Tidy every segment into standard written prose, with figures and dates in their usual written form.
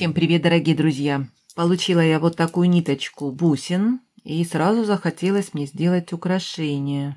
Всем привет, дорогие друзья! Получила я вот такую ниточку бусин, и сразу захотелось мне сделать украшение.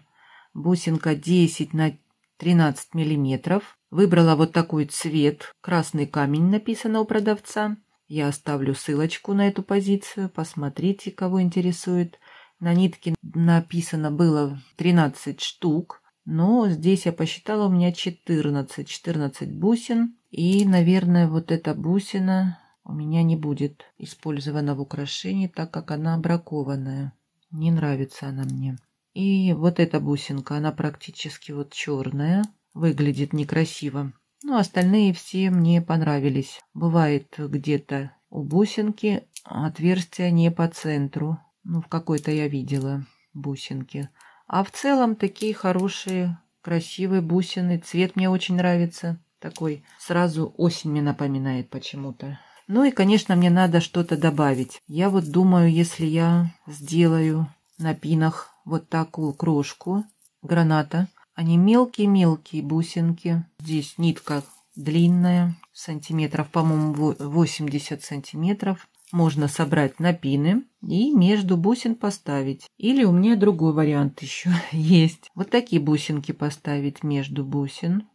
Бусинка 10 на 13 миллиметров. Выбрала вот такой цвет, красный камень написано у продавца. Я оставлю ссылочку на эту позицию, посмотрите, кого интересует. На нитке написано было 13 штук, но здесь я посчитала, у меня 14 бусин. И, наверное, вот эта бусина у меня не будет использована в украшении, так как она бракованная. Не нравится она мне. И вот эта бусинка, она практически вот черная, выглядит некрасиво. Но остальные все мне понравились. Бывает где-то у бусинки отверстие не по центру. Ну, в какой-то я видела бусинки. А в целом такие хорошие, красивые бусины. Цвет мне очень нравится. Такой сразу осень мне напоминает почему-то. Ну и, конечно, мне надо что-то добавить. Я вот думаю, если я сделаю на пинах вот такую крошку граната. Они мелкие-мелкие бусинки. Здесь нитка длинная, сантиметров, по-моему, 80 сантиметров. Можно собрать на пины и между бусин поставить. Или у меня другой вариант еще есть. Вот такие бусинки поставить между бусин.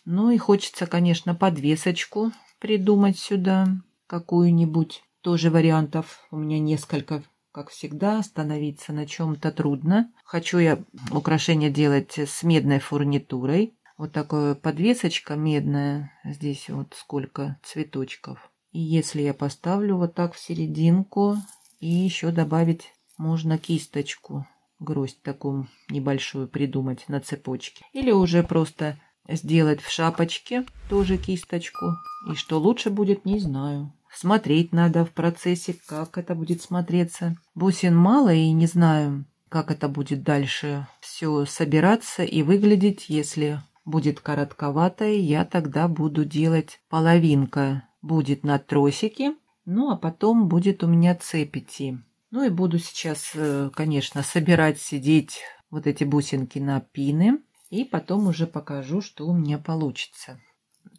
Ну и хочется, конечно, подвесочку придумать сюда. Какую-нибудь. Тоже вариантов у меня несколько. Как всегда, остановиться на чем-то трудно. Хочу я украшение делать с медной фурнитурой. Вот такая подвесочка медная. Здесь вот сколько цветочков. И если я поставлю вот так в серединку, и еще добавить можно кисточку. Гроздь такую небольшую придумать на цепочке. Или уже просто сделать в шапочке тоже кисточку. И что лучше будет, не знаю. Смотреть надо в процессе, как это будет смотреться. Бусин мало, и не знаю, как это будет дальше все собираться и выглядеть. Если будет коротковато, я тогда буду делать половинка. Будет на тросике, ну а потом будет у меня цепь идти. Ну и буду сейчас, конечно, собирать, сидеть вот эти бусинки на пины. И потом уже покажу, что у меня получится.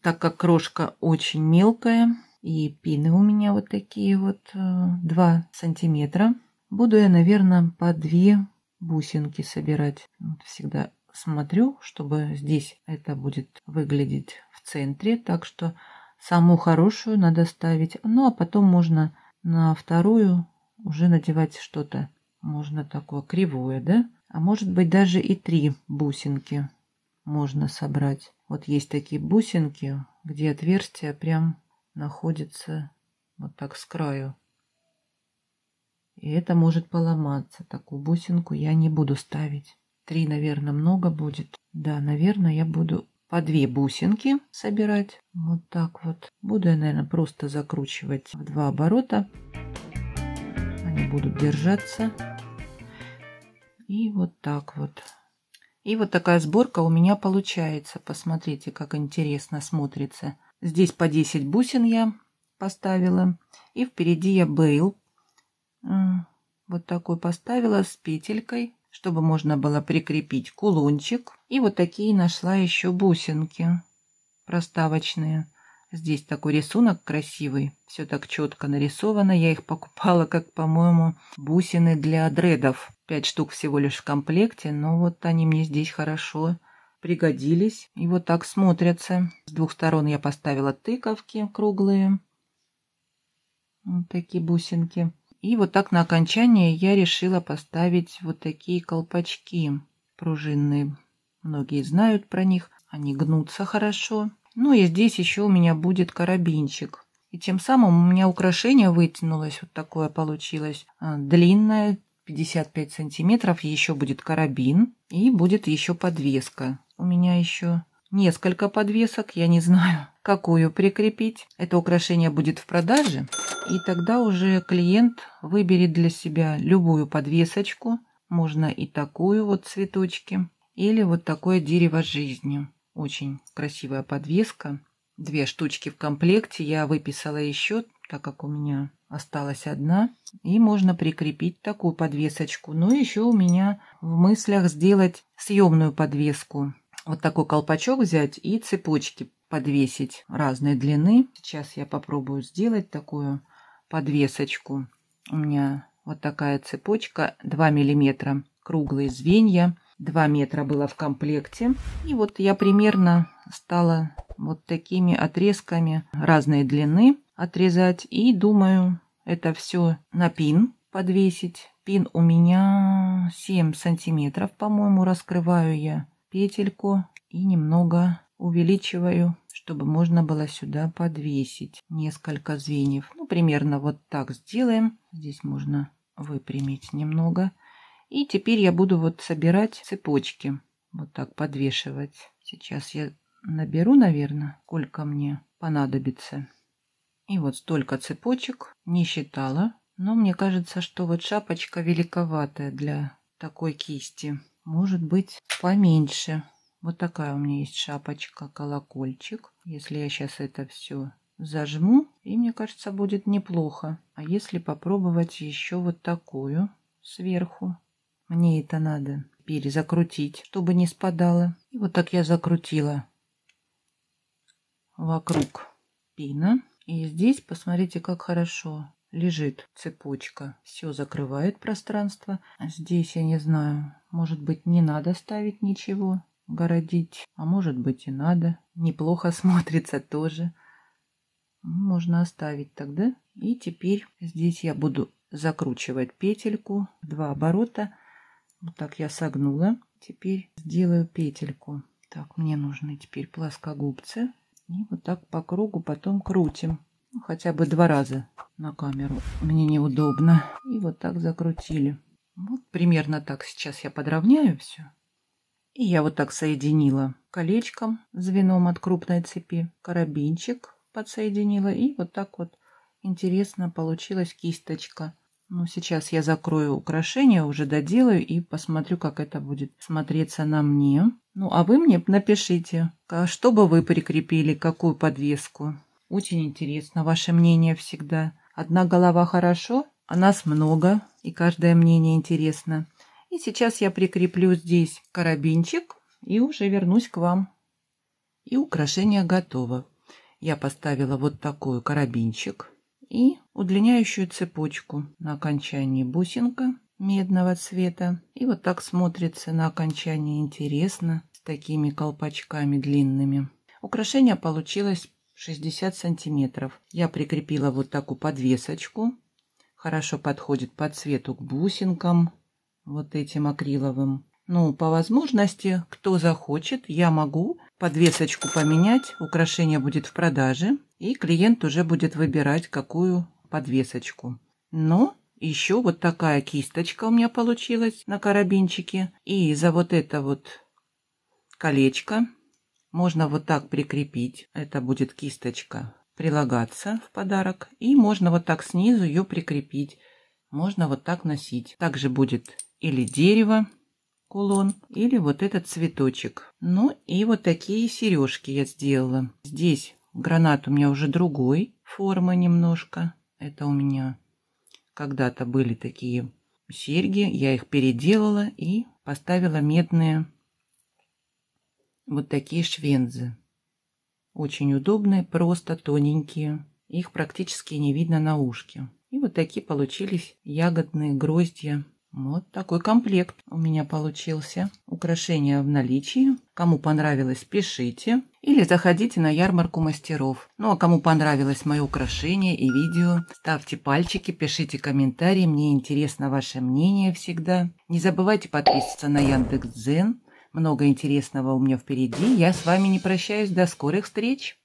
Так как крошка очень мелкая, и пины у меня вот такие вот 2 сантиметра, буду я, наверное, по 2 бусинки собирать. Вот всегда смотрю, чтобы здесь это будет выглядеть в центре. Так что самую хорошую надо ставить. Ну, а потом можно на вторую уже надевать что-то. Можно такое кривое, да? А может быть даже и 3 бусинки можно собрать. Вот есть такие бусинки, где отверстие прям находится вот так с краю. И это может поломаться. Такую бусинку я не буду ставить. 3, наверное, много будет. Да, наверное, я буду по 2 бусинки собирать. Вот так вот. Буду я, наверное, просто закручивать в 2 оборота. Они будут держаться. И вот так вот. И вот такая сборка у меня получается. Посмотрите, как интересно смотрится. Здесь по 10 бусин я поставила. И впереди я бейл вот такой поставила с петелькой, чтобы можно было прикрепить кулончик. И вот такие нашла еще бусинки проставочные. Здесь такой рисунок красивый. Все так четко нарисовано. Я их покупала, как, по-моему, бусины для дредов. 5 штук всего лишь в комплекте. Но вот они мне здесь хорошо пригодились. И вот так смотрятся. С 2 сторон я поставила тыковки круглые. Вот такие бусинки. И вот так на окончание я решила поставить вот такие колпачки пружинные. Многие знают про них. Они гнутся хорошо. Ну и здесь еще у меня будет карабинчик. И тем самым у меня украшение вытянулось. Вот такое получилось. Длинное, 55 сантиметров. Еще будет карабин. И будет еще подвеска. У меня еще несколько подвесок. Я не знаю, какую прикрепить. Это украшение будет в продаже. И тогда уже клиент выберет для себя любую подвесочку. Можно и такую вот цветочки. Или вот такое дерево жизни. Очень красивая подвеска. 2 штучки в комплекте. Я выписала еще, так как у меня осталась одна. И можно прикрепить такую подвесочку. Но еще у меня в мыслях сделать съемную подвеску. Вот такой колпачок взять и цепочки подвесить разной длины. Сейчас я попробую сделать такую подвесочку. У меня вот такая цепочка 2 миллиметра, круглые звенья. 2 метра было в комплекте. И вот я примерно стала вот такими отрезками разной длины отрезать. И думаю, это все на пин подвесить. Пин у меня 7 сантиметров, по-моему, раскрываю я петельку и немного увеличиваю, чтобы можно было сюда подвесить несколько звеньев. Ну, примерно вот так сделаем. Здесь можно выпрямить немного. И теперь я буду вот собирать цепочки. Вот так подвешивать. Сейчас я наберу, наверное, сколько мне понадобится. И вот столько цепочек. Не считала. Но мне кажется, что вот шапочка великоватая для такой кисти. Может быть, поменьше. Вот такая у меня есть шапочка, колокольчик. Если я сейчас это все зажму, и мне кажется, будет неплохо. А если попробовать еще вот такую сверху? Мне это надо перезакрутить, чтобы не спадало. И вот так я закрутила вокруг пина. И здесь, посмотрите, как хорошо лежит цепочка. Все закрывает пространство. А здесь, я не знаю, может быть, не надо ставить ничего, городить. А может быть, и надо. Неплохо смотрится тоже. Можно оставить тогда. И теперь здесь я буду закручивать петельку. 2 оборота. Вот так я согнула. Теперь сделаю петельку. Так, мне нужны теперь плоскогубцы. И вот так по кругу потом крутим. Ну, хотя бы 2 раза на камеру. Мне неудобно. И вот так закрутили. Вот примерно так сейчас я подровняю все. И я вот так соединила колечком, звеном от крупной цепи. Карабинчик подсоединила. И вот так вот интересно получилась кисточка. Ну, сейчас я закрою украшение, уже доделаю и посмотрю, как это будет смотреться на мне. Ну, а вы мне напишите, что бы вы прикрепили, какую подвеску. Очень интересно ваше мнение всегда. Одна голова хорошо, а нас много, и каждое мнение интересно. И сейчас я прикреплю здесь карабинчик и уже вернусь к вам. И украшение готово. Я поставила вот такой карабинчик и удлиняющую цепочку. На окончании бусинка медного цвета. И вот так смотрится на окончании интересно, с такими колпачками длинными. Украшение получилось 60 сантиметров. Я прикрепила вот такую подвесочку. Хорошо подходит по цвету к бусинкам, вот этим акриловым. Ну, по возможности, кто захочет, я могу подвесочку поменять. Украшение будет в продаже. И клиент уже будет выбирать, какую подвесочку. Но еще вот такая кисточка у меня получилась на карабинчике. И за вот это вот колечко можно вот так прикрепить. Это будет кисточка прилагаться в подарок. И можно вот так снизу ее прикрепить. Можно вот так носить. Также будет или дерево, кулон, или вот этот цветочек. Ну и вот такие сережки я сделала. Здесь гранат у меня уже другой формы немножко. Это у меня когда-то были такие серьги. Я их переделала и поставила медные вот такие швензы. Очень удобные, просто тоненькие. Их практически не видно на ушке. И вот такие получились ягодные гроздья. Вот такой комплект у меня получился. Украшения в наличии. Кому понравилось, пишите. Или заходите на ярмарку мастеров. Ну а кому понравилось мое украшение и видео, ставьте пальчики, пишите комментарии. Мне интересно ваше мнение всегда. Не забывайте подписываться на Яндекс.Дзен. Много интересного у меня впереди. Я с вами не прощаюсь. До скорых встреч!